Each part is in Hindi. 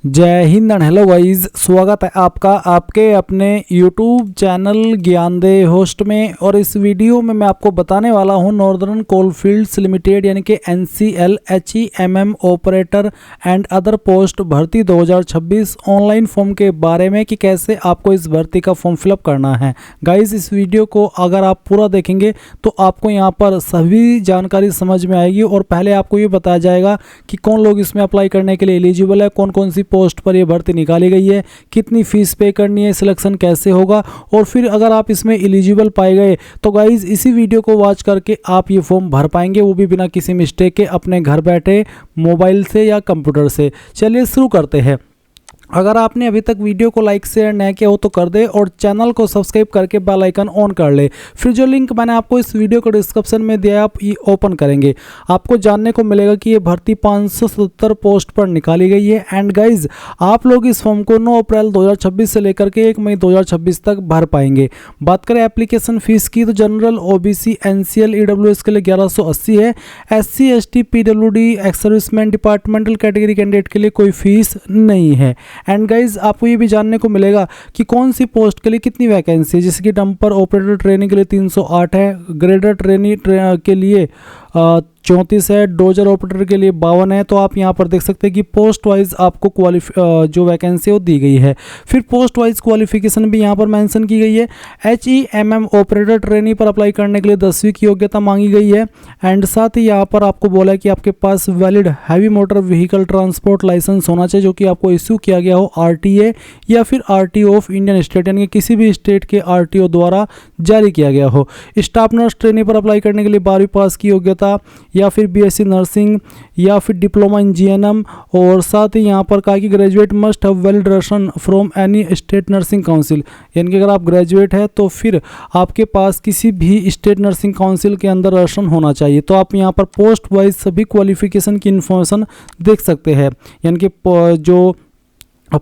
जय हिंद एंड हेलो गाइस, स्वागत है आपका आपके अपने YouTube चैनल ज्ञान दे होस्ट में। और इस वीडियो में मैं आपको बताने वाला हूं नॉर्दर्न कोलफील्ड्स लिमिटेड यानी कि NCL HEMM operator and other post भर्ती 2026 ऑनलाइन फॉर्म के बारे में कि कैसे आपको इस भर्ती का फॉर्म फिलअप करना है। गाइस, इस वीडियो को अगर आप पूरा देखेंगे तो आपको यहाँ पर सभी जानकारी समझ में आएगी और पहले आपको ये बताया जाएगा कि कौन लोग इसमें अप्लाई करने के लिए एलिजिबल है, कौन कौन सी पोस्ट पर ये भर्ती निकाली गई है, कितनी फीस पे करनी है, सिलेक्शन कैसे होगा। और फिर अगर आप इसमें एलिजिबल पाए गए तो गाइज इसी वीडियो को वॉच करके आप ये फॉर्म भर पाएंगे, वो भी बिना किसी मिस्टेक के अपने घर बैठे मोबाइल से या कंप्यूटर से। चलिए शुरू करते हैं। अगर आपने अभी तक वीडियो को लाइक शेयर नहीं किया हो तो कर दे और चैनल को सब्सक्राइब करके बेल आइकन ऑन कर ले। फिर जो लिंक मैंने आपको इस वीडियो को डिस्क्रिप्शन में दिया है आप ये ओपन करेंगे, आपको जानने को मिलेगा कि ये भर्ती 577 पोस्ट पर निकाली गई है। एंड गाइज, आप लोग इस फॉर्म को 9 अप्रैल 2026 से लेकर के 1 मई 2026 तक भर पाएंगे। बात करें एप्लीकेशन फीस की तो जनरल OBC NCL EWS के लिए 1180 है। SC ST PWD ex serviceman departmental category candidate के लिए कोई फीस नहीं है। एंड गाइज, आपको ये भी जानने को मिलेगा कि कौन सी पोस्ट के लिए कितनी वैकेंसी है, जैसे कि डंपर ऑपरेटर ट्रेनिंग के लिए 308 है, ग्रेडर ट्रेनी के लिए 34 है, डोजर ऑपरेटर के लिए 52 है। तो आप यहाँ पर देख सकते हैं कि पोस्ट वाइज आपको जो वैकेंसी है वो दी गई है। फिर पोस्ट वाइज क्वालिफिकेशन भी यहाँ पर मेंशन की गई है। HEMM ऑपरेटर ट्रेनी पर अप्लाई करने के लिए 10वीं की योग्यता मांगी गई है। एंड साथ ही यहाँ पर आपको बोला है कि आपके पास valid heavy motor vehicle transport licence होना चाहिए, जो कि आपको इश्यू किया गया हो RTA या फिर RTO ऑफ इंडियन स्टेट यानी कि किसी भी स्टेट के RTO द्वारा जारी किया गया हो। स्टाफ नर्स ट्रेनी पर अप्लाई करने के लिए 12वीं पास की योग्यता या फिर BSc नर्सिंग या फिर डिप्लोमा इन GNM। और साथ ही यहाँ पर कहा कि graduate must have valid ration from any state nursing council, यानी कि अगर आप ग्रेजुएट है तो फिर आपके पास किसी भी स्टेट नर्सिंग काउंसिल के अंदर रेशन होना चाहिए। तो आप यहाँ पर पोस्ट वाइज सभी क्वालिफिकेशन की इन्फॉर्मेशन देख सकते हैं, यानी कि जो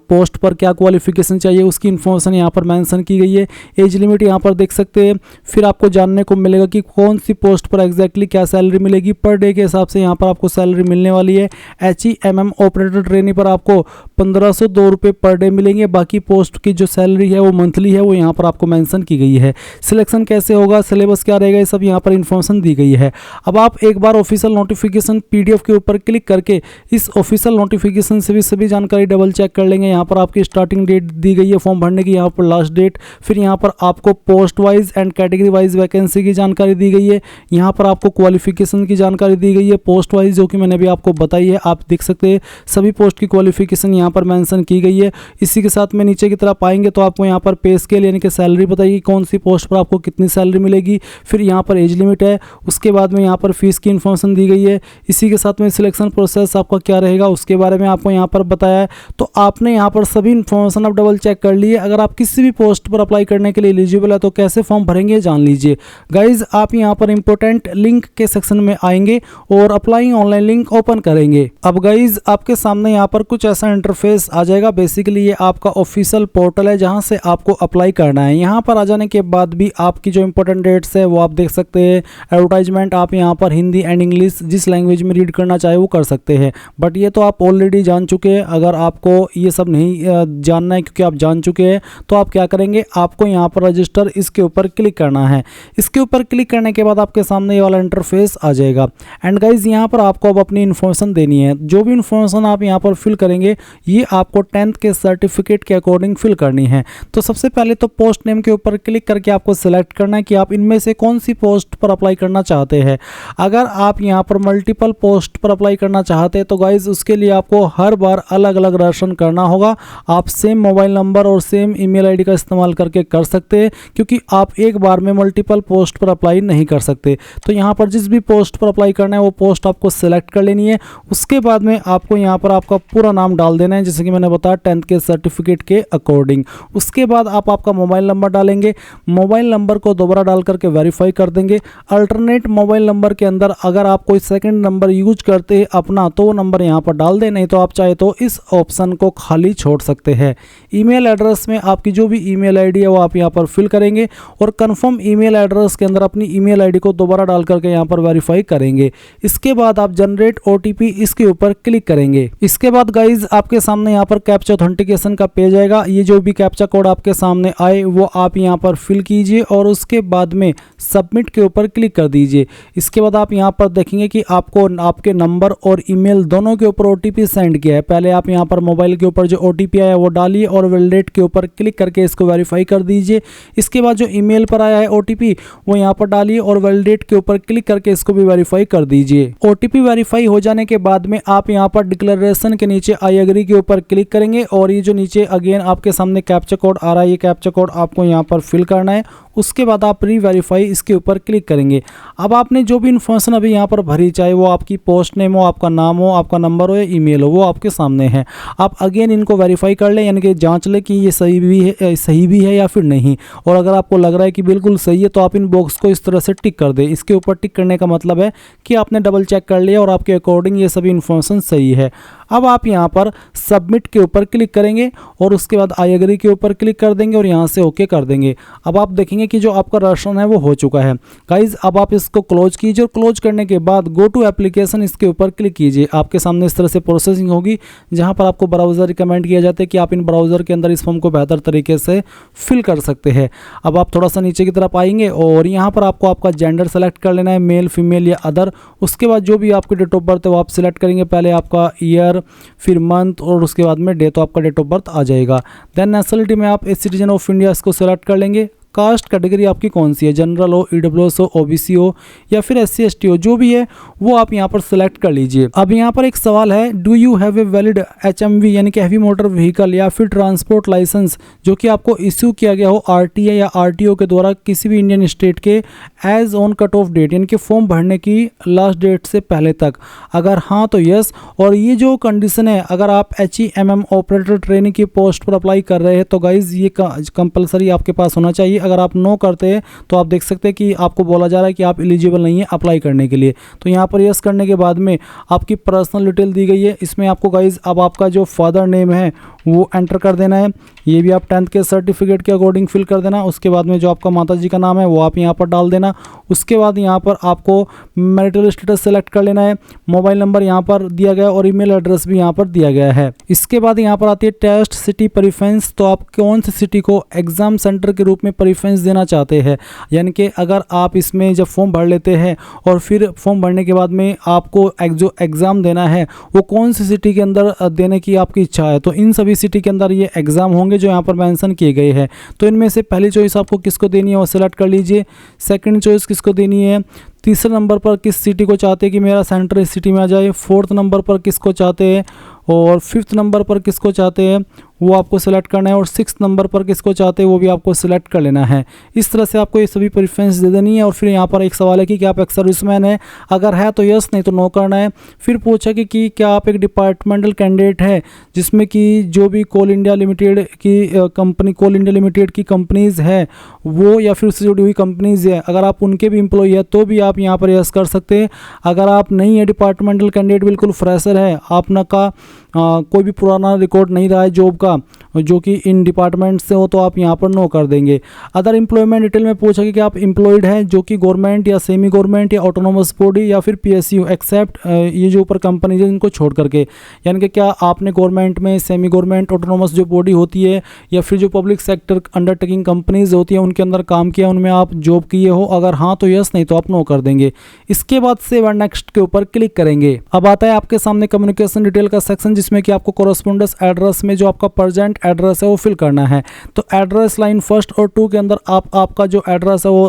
पोस्ट पर क्या क्वालिफिकेशन चाहिए उसकी इन्फॉर्मेशन यहाँ पर मेंशन की गई है। एज लिमिट यहाँ पर देख सकते हैं। फिर आपको जानने को मिलेगा कि कौन सी पोस्ट पर एग्जैक्टली क्या सैलरी मिलेगी। पर डे के हिसाब से यहाँ पर आपको सैलरी मिलने वाली है। HEMM ऑपरेटर ट्रेनी पर आपको 1502 रुपये पर डे मिलेंगे। बाकी पोस्ट की जो सैलरी है वो मंथली है, वो यहाँ पर आपको मैंसन की गई है। सिलेक्शन कैसे होगा, सिलेबस क्या रहेगा, ये सब यहाँ पर इन्फॉर्मेशन दी गई है। अब आप एक बार ऑफिशियल नोटिफिकेशन PDF के ऊपर क्लिक करके इस ऑफिशियल नोटिफिकेशन से भी सभी जानकारी डबल चेक कर लेंगे। यहाँ पर आपकी स्टार्टिंग डेट दी गई है फॉर्म भरने की, यहाँ पर लास्ट डेट। फिर यहाँ पर आपको post wise and category wise vacancy की जानकारी दी गई है। यहाँ पर आपको क्वालिफिकेशन की जानकारी दी गई है पोस्ट वाइज, जो कि मैंने भी आपको बताई है। आप देख सकते हैं सभी पोस्ट की क्वालिफिकेशन यहाँ पर मेंशन की गई है। इसी के साथ में नीचे की तरफ आएंगे तो आपको यहाँ पर पे स्केल यानी कि सैलरी बताइए कौन सी पोस्ट पर आपको कितनी सैलरी मिलेगी। फिर यहाँ पर एज लिमिट है, उसके बाद में यहाँ पर फीस की इन्फॉर्मेशन दी गई है। इसी के साथ में सिलेक्शन प्रोसेस आपका क्या रहेगा उसके बारे में आपको यहाँ पर बताया है। तो आपने यहाँ पर सभी इन्फॉर्मेशन आप डबल चेक कर लिए। अगर आप किसी भी पोस्ट पर अप्लाई करने के लिए एलिजिबल है तो कैसे फॉर्म भरेंगे जान लीजिए। गाइज, आप यहाँ पर इंपॉर्टेंट लिंक के सेक्शन में आएंगे और अप्लाई ऑनलाइन लिंक ओपन करेंगे। अब गाइज, आपके सामने यहाँ पर कुछ ऐसा इंटरफेस आ जाएगा। बेसिकली ये आपका ऑफिशियल पोर्टल है जहाँ से आपको अप्लाई करना है। यहाँ पर आ जाने के बाद भी आपकी जो इंपॉर्टेंट डेट्स है वो आप देख सकते हैं। एडवर्टाइजमेंट आप यहाँ पर हिंदी एंड इंग्लिश जिस लैंग्वेज में रीड करना चाहे वो कर सकते हैं, बट ये तो आप ऑलरेडी जान चुके हैं। अगर आपको ये सब नहीं जानना है क्योंकि आप जान चुके हैं तो आप क्या करेंगे, आपको यहाँ पर रजिस्टर इसके ऊपर क्लिक करना है। इसके ऊपर क्लिक करने के बाद आपके सामने ये वाला इंटरफेस आ जाएगा। एंड गाइज, यहाँ पर आपको अब अपनी इन्फॉर्मेशन देनी है। जो भी इन्फॉर्मेशन आप यहाँ पर फिल करेंगे ये आपको 10th के सर्टिफिकेट के अकॉर्डिंग फिल करनी है। तो सबसे पहले तो पोस्ट नेम के ऊपर क्लिक करके आपको सिलेक्ट करना है कि आप इनमें से कौन सी पोस्ट पर अप्लाई करना चाहते हैं। अगर आप यहाँ पर मल्टीपल पोस्ट पर अप्लाई करना चाहते हैं तो गाइज उसके लिए आपको हर बार अलग अलग रेजिस्ट्रेशन करना होगा। आप सेम मोबाइल नंबर और सेम ईमेल आईडी का इस्तेमाल करके कर सकते हैं, क्योंकि आप एक बार में मल्टीपल पोस्ट पर अप्लाई नहीं कर सकते। तो यहाँ पर जिस भी पोस्ट पर अप्लाई करना है वो पोस्ट आपको सिलेक्ट कर लेनी है। उसके बाद में आपको यहाँ पर आपका पूरा नाम डाल देना है, जैसे कि मैंने बताया 10th के सर्टिफिकेट के अकॉर्डिंग। उसके बाद आप आपका मोबाइल नंबर डालेंगे। मोबाइल नंबर को दोबारा डाल करके वेरीफाई कर देंगे। अल्टरनेट मोबाइल नंबर के अंदर अगर आप कोई सेकंड नंबर यूज करते हैं अपना तो वो नंबर यहाँ पर डाल दें, नहीं तो आप चाहे तो इस ऑप्शन को खाली छोड़ सकते हैं। ईमेल एड्रेस में आपकी जो भी ईमेल आईडी है वो आप यहाँ पर फिल करेंगे और कंफर्म ईमेल एड्रेस के अंदर अपनी ईमेल आईडी को दोबारा डाल करके यहाँ पर वेरीफाई करेंगे। इसके बाद आप जनरेट ओटीपी इसके ऊपर क्लिक करेंगे। इसके बाद गाइज आपके सामने यहाँ पर कैप्चा ऑथेंटिकेशन का पेज आएगा। ये जो भी कैप्चा कोड आपके सामने आए वो आप यहाँ पर फिल कीजिए और उसके बाद में सबमिट के ऊपर क्लिक कर दीजिए। इसके बाद आप यहाँ पर देखेंगे कि आपको आपके नंबर और ईमेल दोनों के ऊपर ओटीपी सेंड किया है। पहले आप यहाँ पर मोबाइल के ऊपर जो ओटीपी आया है वो डालिए और वैलिडेट के ऊपर क्लिक करके इसको वेरीफाई कर दीजिए। इसके बाद जो ईमेल पर आया है ओटीपी वो यहाँ पर डालिए और वैलिडेट के ऊपर क्लिक करके इसको भी वेरीफाई कर दीजिए। ओटीपी वेरीफाई हो जाने के बाद में आप यहाँ पर डिक्लेरेशन के नीचे आई एग्री के ऊपर क्लिक करेंगे और ये जो नीचे अगेन आपके सामने कैप्चा कोड आ रहा है, ये कैप्चा कोड आपको यहाँ पर फिल करना है। उसके बाद आप री वेरीफाई इसके ऊपर क्लिक करेंगे। अब आपने जो भी इन्फॉर्मेशन अभी यहाँ पर भरी, चाहे वो आपकी पोस्ट नेम हो, आपका नाम हो, आपका नंबर हो या ईमेल हो, वो आपके सामने है। आप अगेन इनको वेरीफाई कर लें, यानी कि जांच लें कि ये सही भी है या फिर नहीं। और अगर आपको लग रहा है कि बिल्कुल सही है तो आप इन बॉक्स को इस तरह से टिक कर दें। इसके ऊपर टिक करने का मतलब है कि आपने डबल चेक कर लिया और आपके अकॉर्डिंग ये सभी इन्फॉर्मेशन सही है। अब आप यहाँ पर सबमिट के ऊपर क्लिक करेंगे और उसके बाद आई एग्री के ऊपर क्लिक कर देंगे और यहाँ से ओके कर देंगे। अब आप देखेंगे कि जो आपका रजिस्ट्रेशन है वो हो चुका है। गाइज अब आप इसको क्लोज कीजिए और क्लोज करने के बाद गो टू एप्लीकेशन इसके ऊपर क्लिक कीजिए। आपके सामने इस तरह से प्रोसेसिंग होगी जहाँ पर आपको ब्राउज़र रिकमेंड किया जाता है कि आप इन ब्राउज़र के अंदर इस फॉर्म को बेहतर तरीके से फिल कर सकते हैं। अब आप थोड़ा सा नीचे की तरफ आएंगे और यहाँ पर आपको आपका जेंडर सेलेक्ट कर लेना है, मेल फीमेल या अदर। उसके बाद जो भी आपकी डेट ऑफ बर्थ है वो आप सिलेक्ट करेंगे। पहले आपका ईयर, फिर मंथ और उसके बाद में डे, तो आपका डेट ऑफ बर्थ आ जाएगा। देन नेशनलिटी में आप ए सिटीजन ऑफ इंडिया इसको सेलेक्ट कर लेंगे। कास्ट कैटेगरी आपकी कौन सी है, जनरल हो, ईडब्ल्यूएस हो, ओबीसी हो या फिर एससी एसटी हो, जो भी है वो आप यहाँ पर सिलेक्ट कर लीजिए। अब यहाँ पर एक सवाल है, do you have a valid HMV यानी कि हैवी मोटर व्हीकल या फिर ट्रांसपोर्ट लाइसेंस जो कि आपको इश्यू किया गया हो आरटीए या आरटीओ के द्वारा किसी भी इंडियन स्टेट के as on cut off date, यानी कि फॉर्म भरने की लास्ट डेट से पहले तक। अगर हाँ तो यस। और ये जो कंडीशन है, अगर आप HEMM ऑपरेटर ट्रेनिंग की पोस्ट पर अप्लाई कर रहे हैं तो गाइज ये कंपलसरी आपके पास होना चाहिए। अगर आप नो करते हैं तो आप देख सकते हैं कि आपको बोला जा रहा है कि आप एलिजिबल नहीं है अप्लाई करने के लिए। तो यहाँ पर यस करने के बाद में आपकी पर्सनल डिटेल दी गई है। इसमें आपको गाइज अब आपका जो फादर नेम है वो एंटर कर देना है। ये भी आप 10th के सर्टिफिकेट के अकॉर्डिंग फिल कर देना। उसके बाद में जो आपका माता जी का नाम है वो आप यहाँ पर डाल देना। उसके बाद यहाँ पर आपको मैरिटल स्टेटस सेलेक्ट कर लेना है। मोबाइल नंबर यहाँ पर दिया गया और ईमेल एड्रेस भी यहाँ पर दिया गया है। इसके बाद यहाँ पर आती है टेस्ट सिटी प्रेफरेंस। तो आप कौन सी सिटी को एग्जाम सेंटर के रूप में प्रेफरेंस देना चाहते हैं, यानी कि अगर आप इसमें जब फॉर्म भर लेते हैं और फिर फॉर्म भरने के बाद में आपको जो एग्ज़ाम देना है वो कौन सी सिटी के अंदर देने की आपकी इच्छा है, तो इन सभी सिटी के अंदर ये एग्ज़ाम होंगे जो यहाँ पर मेंशन किए गए हैं। तो इनमें से पहली चॉइस आपको किसको देनी है वो सिलेक्ट कर लीजिए। सेकंड चॉइस किसको देनी है, तीसरे नंबर पर किस सिटी को चाहते हैं कि मेरा सेंटर इस सिटी में आ जाए, फोर्थ नंबर पर किसको चाहते हैं और फिफ्थ नंबर पर किसको चाहते हैं वो आपको सिलेक्ट करना है और सिक्स नंबर पर किसको चाहते हैं वो भी आपको सिलेक्ट कर लेना है। इस तरह से आपको ये सभी प्रेफरेंस दे देनी है। और फिर यहाँ पर एक सवाल है कि क्या आप एक सर्विसमैन है, अगर है तो यस, नहीं तो नो करना है। फिर पूछा कि क्या आप एक डिपार्टमेंटल कैंडिडेट है जिसमें कि जो भी कोल इंडिया लिमिटेड की कंपनीज़ है वो या फिर उससे जुड़ी हुई कंपनीज़ है, अगर आप उनके भी एम्प्लॉई है तो भी आप यहाँ पर यस कर सकते हैं। अगर आप नहीं है डिपार्टमेंटल कैंडिडेट, बिल्कुल फ्रेशर है, आपने का कोई भी पुराना रिकॉर्ड नहीं रहा है जॉब का जो कि इन डिपार्टमेंट से हो, तो आप यहाँ पर नो कर देंगे। अदर एम्प्लॉयमेंट डिटेल में पूछा कि आप एम्प्लॉयड हैं जो कि गवर्नमेंट या सेमी गवर्नमेंट या ऑटोनोमस बॉडी या फिर PSU एक्सेप्ट ये जो ऊपर कंपनीज है इनको छोड़ करके, यानी कि क्या आपने गवर्नमेंट में, सेमी गवर्नमेंट, ऑटोनोमस जो बॉडी होती है या फिर जो पब्लिक सेक्टर अंडरटेकिंग कंपनीज होती है उनके अंदर काम किया, उनमें आप जॉब किए हो। अगर हाँ तो यस, नहीं तो आप नो कर देंगे। इसके बाद सेव एंड नेक्स्ट के ऊपर क्लिक करेंगे। अब आता है आपके सामने कम्युनिकेशन डिटेल का सेक्शन जिसमें कि आपको कोरस्पोंडेंस एड्रेस में जो आपका प्रेजेंट एड्रेस है वो फिल करना है। तो एड्रेस लाइन 1 और 2 के अंदर आपका जो एड्रेस है वो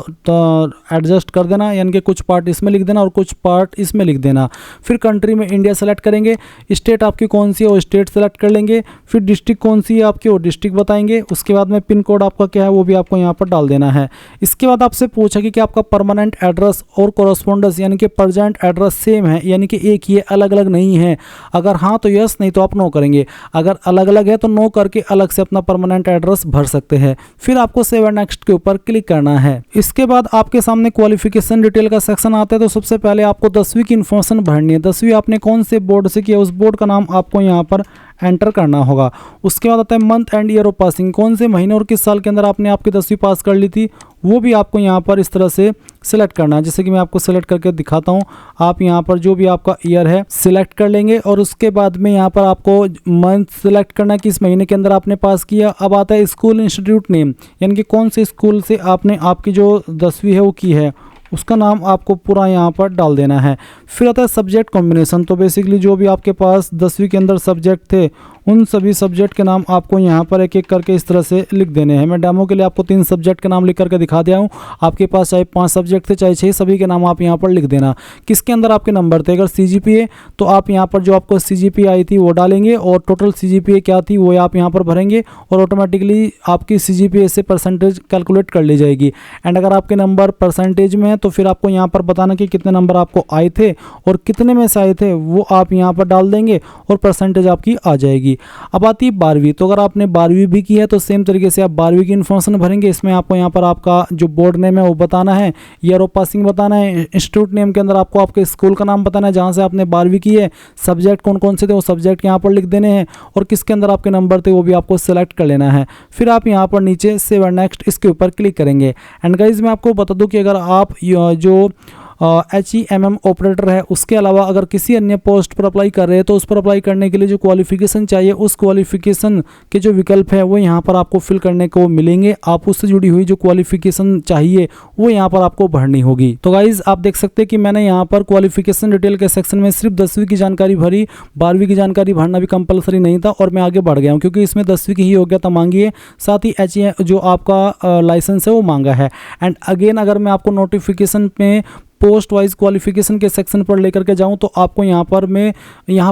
एडजस्ट कर देना, यानी कि कुछ पार्ट इसमें लिख देना और कुछ पार्ट इसमें लिख देना। फिर कंट्री में इंडिया सेलेक्ट करेंगे, स्टेट आपकी कौन सी है वो स्टेट सेलेक्ट कर लेंगे, फिर डिस्ट्रिक्ट कौन सी है आपकी वो डिस्ट्रिक्ट बताएंगे। उसके बाद में पिन कोड आपका क्या है वो भी आपको यहाँ पर डाल देना है। इसके बाद आपसे पूछा कि आपका परमानेंट एड्रेस और कोरस्पोंडेंस यानी कि प्रेजेंट एड्रेस सेम है, यानी कि एक ही है, अलग अलग नहीं है। अगर हाँ तो यस, नहीं तो आप नो करेंगे। अगर अलग अलग है तो नो करके अलग से अपना परमानेंट एड्रेस भर सकते हैं। फिर आपको सेव एंड नेक्स्ट के ऊपर क्लिक करना है। इसके बाद आपके सामने क्वालिफिकेशन डिटेल का सेक्शन आता है। तो सबसे पहले आपको 10वीं की इन्फॉर्मेशन भरनी है। 10वीं आपने कौन से बोर्ड से किया, उस बोर्ड का नाम आपको यहाँ पर एंटर करना होगा। उसके बाद आता है month and year of passing, कौन से महीने और किस साल के अंदर आपने आपकी 10वीं पास कर ली थी, वो भी आपको यहाँ पर इस तरह से सिलेक्ट करना है। जैसे कि मैं आपको सिलेक्ट करके दिखाता हूँ। आप यहाँ पर जो भी आपका ईयर है सिलेक्ट कर लेंगे और उसके बाद में यहाँ पर आपको मंथ सिलेक्ट करना है कि इस महीने के अंदर आपने पास किया। अब आता है स्कूल इंस्टीट्यूट नेम, यानी कि कौन से स्कूल से आपने आपकी जो 10वीं है वो की है, उसका नाम आपको पूरा यहाँ पर डाल देना है। फिर आता है सब्जेक्ट कॉम्बिनेशन, तो बेसिकली जो भी आपके पास 10वीं के अंदर सब्जेक्ट थे उन सभी सब्जेक्ट के नाम आपको यहाँ पर एक एक करके इस तरह से लिख देने हैं। मैं डेमो के लिए आपको 3 सब्जेक्ट के नाम लिख करके दिखा दिया हूँ। आपके पास चाहे 5 सब्जेक्ट थे चाहे 6, सभी के नाम आप यहाँ पर लिख देना। किसके अंदर आपके नंबर थे, अगर CGPA तो आप यहाँ पर जो आपको CGPA आई थी वो डालेंगे और टोटल CGPA क्या थी वो आप यहाँ पर भरेंगे और ऑटोमेटिकली आपकी CGPA से परसेंटेज कैलकुलेट कर ली जाएगी। एंड अगर आपके नंबर परसेंटेज में है तो फिर आपको यहाँ पर बताना कि कितने नंबर आपको आए थे और कितने में से आए थे, वो आप यहाँ पर डाल देंगे और परसेंटेज आपकी आ जाएगी। अब आती है 12वीं, तो अगर आपने 12वीं भी की है तो सेम तरीके से आप 12वीं की इन्फॉर्मेशन भरेंगे। इसमें आपको यहाँ पर आपका जो बोर्ड नेम है वो बताना है, ईयर ऑफ पासिंग बताना है, इंस्टीट्यूट नेम के अंदर आपको आपके स्कूल का नाम बताना है जहाँ से आपने 12वीं की है, सब्जेक्ट कौन कौन से थे वो सब्जेक्ट यहाँ पर लिख देने हैं और किसके अंदर आपके नंबर थे वो भी आपको सेलेक्ट कर लेना है। फिर आप यहाँ पर नीचे सेव एंड नेक्स्ट इसके ऊपर क्लिक करेंगे। एंड गाइज मैं आपको बता दूँ कि अगर आप जो HEMM ऑपरेटर है उसके अलावा अगर किसी अन्य पोस्ट पर अप्लाई कर रहे हैं तो उस पर अप्लाई करने के लिए जो क्वालिफिकेशन चाहिए उस क्वालिफिकेशन के जो विकल्प है वो यहाँ पर आपको फिल करने को मिलेंगे। आप उससे जुड़ी हुई जो क्वालिफिकेशन चाहिए वो यहाँ पर आपको भरनी होगी। तो गाइज आप देख सकते हैं कि मैंने यहाँ पर क्वालिफिकेशन डिटेल के सेक्शन में सिर्फ 10वीं की जानकारी भरी, 12वीं की जानकारी भरना भी कंपलसरी नहीं था और मैं आगे बढ़ गया हूँ क्योंकि इसमें 10वीं की ही योग्यता मांगी है, साथ ही HE जो आपका लाइसेंस है वो मांगा है। एंड अगेन अगर मैं आपको नोटिफिकेशन में पोस्ट वाइज क्वालिफिकेशन के सेक्शन पर लेकर के जाऊं तो आपको यहाँ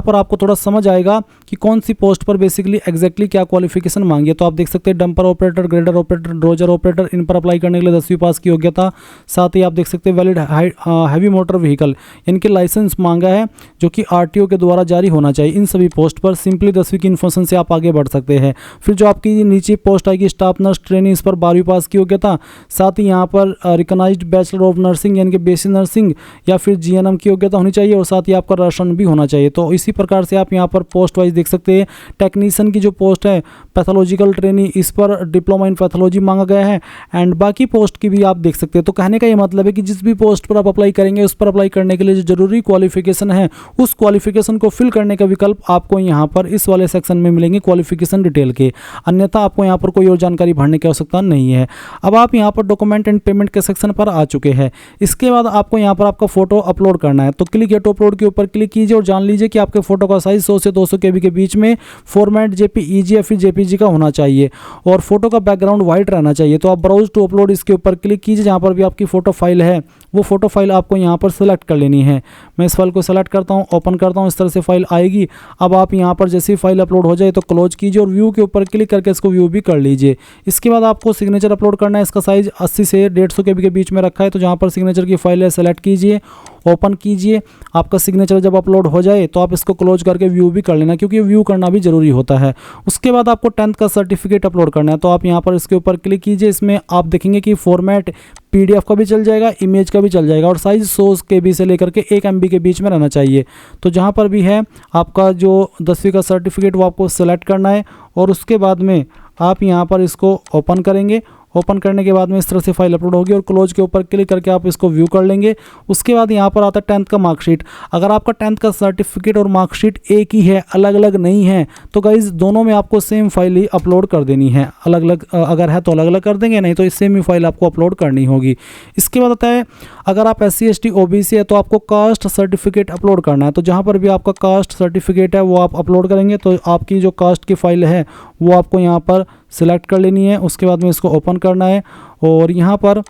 पर आपको थोड़ा समझ आएगा कि कौन सी पोस्ट पर बेसिकली एग्जैक्टली क्या क्वालिफिकेशन मांगी है। तो आप देख सकते हैं dumper operator, grader operator, dozer operator, इन पर अप्लाई करने के लिए 10वीं पास की योग्यता, साथ ही आप देख सकते हैं वैलिड हैवी मोटर व्हीकल इनके लाइसेंस मांगा है जो कि RTO के द्वारा जारी होना चाहिए। इन सभी पोस्ट पर सिंपली 10वीं की इन्फॉर्मेशन से आप आगे बढ़ सकते हैं। फिर जो आपकी नीचे पोस्ट आएगी स्टाफ नर्स ट्रेनिंग, इस पर 12वीं पास की योग्यता, साथ ही यहाँ पर रिकॉग्नाइज्ड बैचलर ऑफ नर्सिंग यानी कि बेसिक नर्सिंग या फिर GNM की योग्यता होनी चाहिए और साथ ही आपका राशन भी होना चाहिए। तो इसी प्रकार से आप यहाँ पर पोस्ट वाइज देख सकते हैं। टेक्नीशियन की जो पोस्ट है पैथोलॉजिकल ट्रेनिंग, इस पर डिप्लोमा इन पैथोलॉजी मांगा गया है। एंड बाकी पोस्ट की भी आप देख सकते हैं। तो कहने का ये मतलब है कि जिस भी पोस्ट पर आप अप्लाई करेंगे उस पर अप्लाई करने के लिए जो जरूरी क्वालिफिकेशन है उस क्वालिफिकेशन को फिल करने का विकल्प आपको यहाँ पर इस वाले सेक्शन में मिलेंगे क्वालिफिकेशन डिटेल के, अन्यथा आपको यहाँ पर कोई और जानकारी भरने की आवश्यकता नहीं है। अब आप यहाँ पर डॉक्यूमेंट एंड पेमेंट के सेक्शन पर आ चुके हैं। इसके बाद आपको यहाँ पर आपका फोटो अपलोड करना है। तो क्लिक टू अपलोड के ऊपर क्लिक कीजिए और जान लीजिए कि आपके फोटो का साइज 100 से 200 KB के बीच में फॉर्मेट JPEG या फिर JPG का होना चाहिए और फोटो का बैकग्राउंड व्हाइट रहना चाहिए। तो आप ब्राउज टू अपलोड इसके ऊपर क्लिक कीजिए, जहां पर भी आपकी फोटो फाइल है वो फोटो फाइल आपको यहाँ पर सेलेक्ट कर लेनी है। मैं इस फाइल को सेलेक्ट करता हूँ, ओपन करता हूँ, इस तरह से फाइल आएगी। अब आप यहाँ पर जैसे ही फाइल अपलोड हो जाए तो क्लोज कीजिए और व्यू के ऊपर क्लिक करके इसको व्यू भी कर लीजिए। इसके बाद आपको सिग्नेचर अपलोड करना है। इसका साइज 80 से 150 KB के बीच में रखा है। तो जहाँ पर सिग्नेचर की फाइल है सेलेक्ट कीजिए, ओपन कीजिए। आपका सिग्नेचर जब अपलोड हो जाए तो आप इसको क्लोज करके व्यू भी कर लेना क्योंकि व्यू करना भी जरूरी होता है। उसके बाद आपको 10th का सर्टिफिकेट अपलोड करना है। तो आप यहाँ पर इसके ऊपर क्लिक कीजिए। इसमें आप देखेंगे कि फॉर्मेट PDF का भी चल जाएगा, इमेज का भी चल जाएगा और साइज 100 KB से लेकर के 1 MB के बीच में रहना चाहिए। तो जहाँ पर भी है आपका जो 10वीं का सर्टिफिकेट वो आपको सेलेक्ट करना है और उसके बाद में आप यहाँ पर इसको ओपन करेंगे। ओपन करने के बाद में इस तरह से फाइल अपलोड होगी और क्लोज के ऊपर क्लिक करके आप इसको व्यू कर लेंगे। उसके बाद यहाँ पर आता है 10th का मार्कशीट। अगर आपका 10th का सर्टिफिकेट और मार्कशीट एक ही है, अलग अलग नहीं है, तो गाइज दोनों में आपको सेम फाइल ही अपलोड कर देनी है। अलग अलग अगर है तो अलग अलग कर देंगे, नहीं तो इस सेम ही फाइल आपको अपलोड करनी होगी। इसके बाद आता है अगर आप SC ST OBC है तो आपको कास्ट सर्टिफिकेट अपलोड करना है। तो जहाँ पर भी आपका कास्ट सर्टिफिकेट है वो आप अपलोड करेंगे। तो आपकी जो कास्ट की फाइल है वो आपको यहाँ पर सिलेक्ट कर लेनी है। उसके बाद में इसको ओपन करना है और यहाँ पर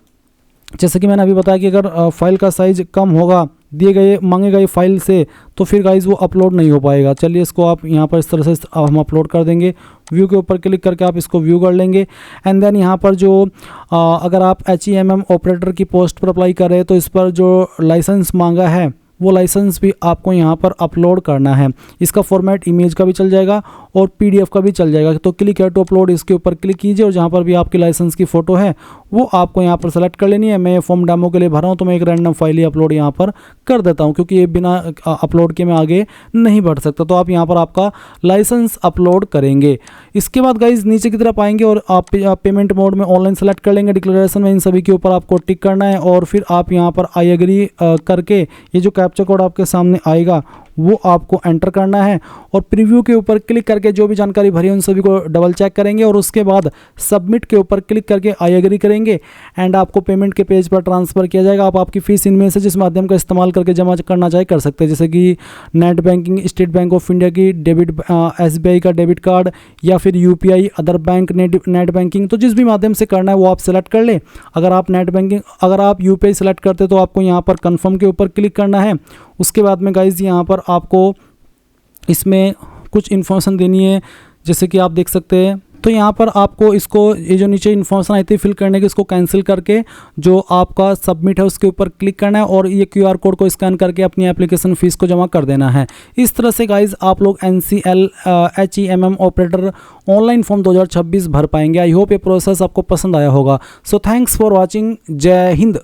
जैसे कि मैंने अभी बताया कि अगर फाइल का साइज कम होगा दिए गए मांगे गए फाइल से तो फिर गाइज वो अपलोड नहीं हो पाएगा। चलिए इसको आप यहाँ पर इस तरह से हम अपलोड कर देंगे। व्यू के ऊपर क्लिक करके आप इसको व्यू कर लेंगे। एंड देन यहाँ पर जो अगर आप HEMM ऑपरेटर की पोस्ट पर अप्लाई कर रहे हैं तो इस पर जो लाइसेंस मांगा है वो लाइसेंस भी आपको यहाँ पर अपलोड करना है। इसका फॉर्मेट इमेज का भी चल जाएगा और PDF का भी चल जाएगा। तो क्लिक है टू अपलोड, इसके ऊपर क्लिक कीजिए और जहाँ पर भी आपकी लाइसेंस की फ़ोटो है वो आपको यहाँ पर सेलेक्ट कर लेनी है। मैं ये फॉर्म डेमो के लिए भरा हूँ तो मैं एक रैंडम फाइल ही अपलोड यहाँ पर कर देता हूँ, क्योंकि ये बिना अपलोड के मैं आगे नहीं बढ़ सकता। तो आप यहाँ पर आपका लाइसेंस अपलोड करेंगे। इसके बाद गाइज नीचे की तरफ आएंगे और आप पेमेंट मोड में ऑनलाइन सेलेक्ट कर लेंगे। डिक्लेरेशन में इन सभी के ऊपर आपको टिक करना है और फिर आप यहाँ पर आई एग्री करके ये जो कैप्चा कोड आपके सामने आएगा वो आपको एंटर करना है और प्रीव्यू के ऊपर क्लिक करके जो भी जानकारी भरी है उन सभी को डबल चेक करेंगे और उसके बाद सबमिट के ऊपर क्लिक करके आई एग्री करेंगे एंड आपको पेमेंट के पेज पर ट्रांसफ़र किया जाएगा। आप आपकी फ़ीस इनमें से जिस माध्यम का इस्तेमाल करके जमा करना चाहे कर सकते हैं, जैसे कि net banking, state bank of India की डेबिट, SBI का डेबिट कार्ड या फिर UPI, other bank net banking. तो जिस भी माध्यम से करना है वो आप सेलेक्ट कर लें। अगर आप UPI सेलेक्ट करते तो आपको यहाँ पर कन्फर्म के ऊपर क्लिक करना है। उसके बाद में गाइज़ यहाँ पर आपको इसमें कुछ इन्फॉर्मेशन देनी है, जैसे कि आप देख सकते हैं। तो यहाँ पर आपको इसको ये जो नीचे इन्फॉर्मेशन आई थी फिल करने के, इसको कैंसिल करके जो आपका सबमिट है उसके ऊपर क्लिक करना है और ये QR कोड को स्कैन करके अपनी एप्लीकेशन फ़ीस को जमा कर देना है। इस तरह से गाइज़ आप लोग NCL HEMM operator online form 2026 भर पाएंगे। आई होप ये प्रोसेस आपको पसंद आया होगा। So thanks for watching. जय हिंद।